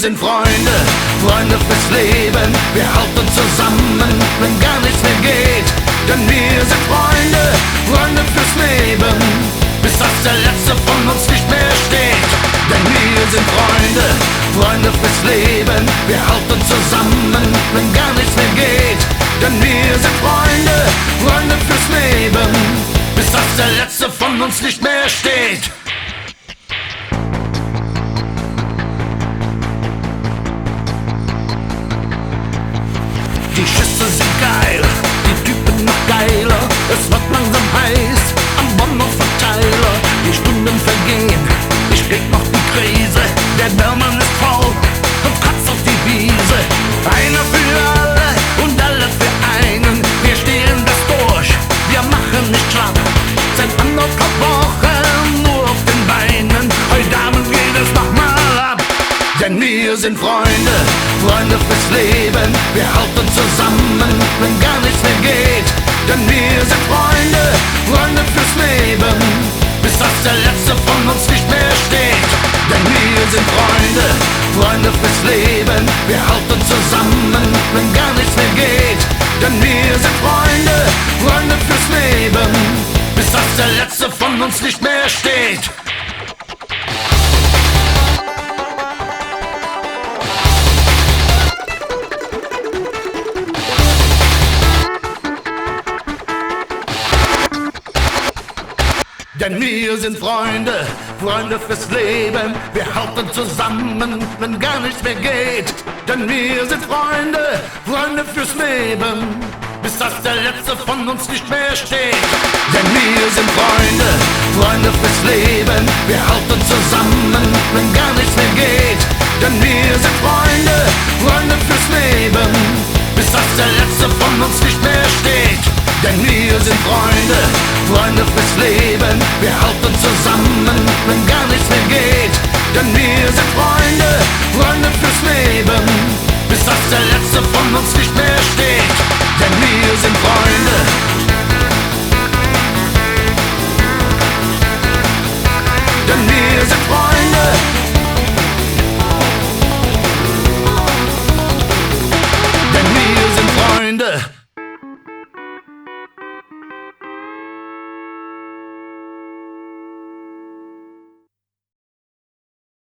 sind Freunde, Freunde fürs Leben. Wir halten zusammen, wenn gar nichts mehr geht. Denn wir sind Freunde, Freunde fürs Leben, bis dass der Letzte von uns nicht mehr steht. Denn wir sind Freunde, Freunde fürs Leben. Wir halten zusammen, wenn gar nichts mehr geht. Denn wir sind Freunde, Freunde fürs Leben, bis dass der Letzte von uns nicht mehr steht. Die Schüsse sind geil, die Typen noch geiler. Es wird langsam heiß am Bonbon-Verteiler. Die Stunden vergehen, ich krieg noch die Krise. Der Bellmann ist voll und kotzt auf die Wiese. Einer für alle und alle für einen. Wir stehen das durch, wir machen nicht schlapp. Seit anderthalb Wochen nur auf den Beinen. Heute Abend geht es nochmal ab. Denn wir sind Freunde, Freunde fürs Leben. Wir halten zusammen, wenn gar nichts mehr geht. Denn wir sind Freunde, Freunde fürs Leben, bis dass der Letzte von uns nicht mehr steht. Denn wir sind Freunde, Freunde fürs Leben. Wir halten zusammen, wenn gar nichts mehr geht. Denn wir sind Freunde, Freunde fürs Leben, bis dass der Letzte von uns nicht mehr steht. Denn wir sind Freunde, Freunde fürs Leben. Wir halten zusammen, wenn gar nichts mehr geht. Denn wir sind Freunde, Freunde fürs Leben, bis dass der Letzte von uns nicht mehr steht. Denn wir sind Freunde, Freunde fürs Leben. Wir halten zusammen, wenn gar nichts mehr geht. Denn wir sind Freunde, Freunde fürs Leben, bis dass der Letzte von uns nicht mehr steht. Denn wir sind Freunde, Freunde fürs Leben. Wir halten zusammen, wenn gar nichts mehr geht. Denn wir sind Freunde, Freunde fürs Leben, bis dass der Letzte von uns nicht mehr steht. Denn wir sind Freunde. Denn wir sind Freunde.